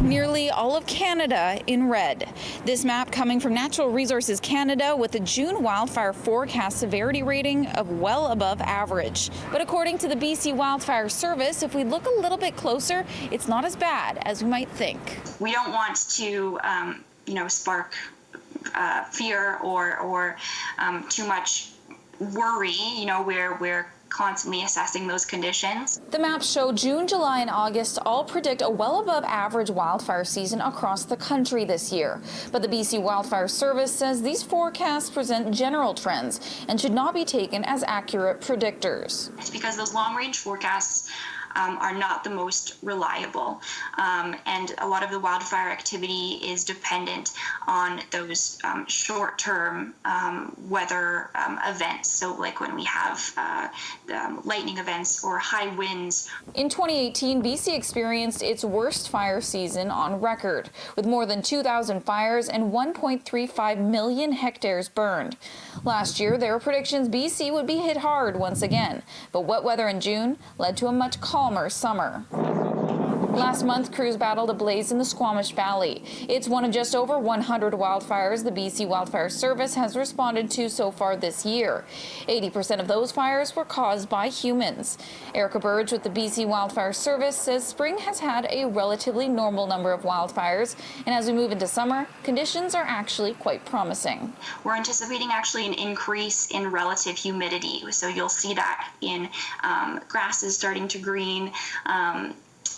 Nearly all of Canada in red. This map coming from Natural Resources Canada with a June wildfire forecast severity rating of well above average. But according to the BC Wildfire Service, if we look a little bit closer, it's not as bad as we might think. We don't want to, spark fear or too much worry, where we're constantly assessing those conditions. The maps show June, July, and August all predict a well above average wildfire season across the country this year. But the BC Wildfire Service says these forecasts present general trends and should not be taken as accurate predictors. It's because those long-range forecasts are not the most reliable, and a lot of the wildfire activity is dependent on those short-term weather events. So like when we have lightning events or high winds. In 2018, BC experienced its worst fire season on record, with more than 2,000 fires and 1.35 million hectares burned. Last year, there were predictions BC would be hit hard once again, but wet weather in June led to a much calmer summer. Last month, crews battled a blaze in the Squamish Valley. It's one of just over 100 wildfires the BC Wildfire Service has responded to so far this year. 80% of those fires were caused by humans. Erica Burge with the BC Wildfire Service says spring has had a relatively normal number of wildfires, and as we move into summer, conditions are actually quite promising. We're anticipating actually an increase in relative humidity, so you'll see that in grasses starting to green,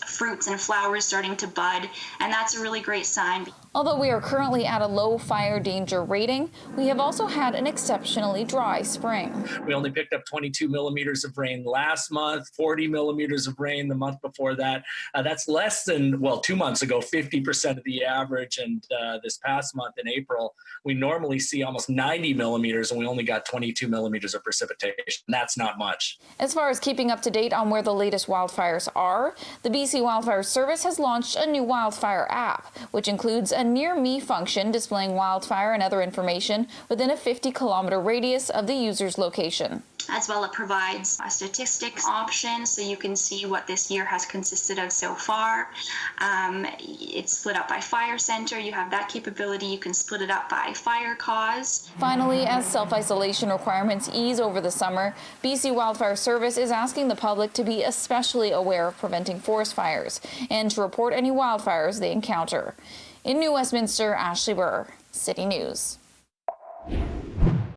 fruits and flowers starting to bud, and that's a really great sign. Although we are currently at a low fire danger rating, we have also had an exceptionally dry spring. We only picked up 22 millimeters of rain last month, 40 millimeters of rain the month before that. That's less than, 2 months ago, 50% of the average. And this past month in April, we normally see almost 90 millimeters and we only got 22 millimeters of precipitation. That's not much. As far as keeping up to date on where the latest wildfires are, the BC Wildfire Service has launched a new wildfire app, which includes a Near Me function displaying wildfire and other information within a 50-kilometer radius of the user's location. As well, it provides a statistics option so you can see what this year has consisted of so far. It's split up by fire center. You have that capability. You can split it up by fire cause. Finally, as self-isolation requirements ease over the summer, BC Wildfire Service is asking the public to be especially aware of preventing forest fires and to report any wildfires they encounter. In New Westminster, Ashley Burr, City News.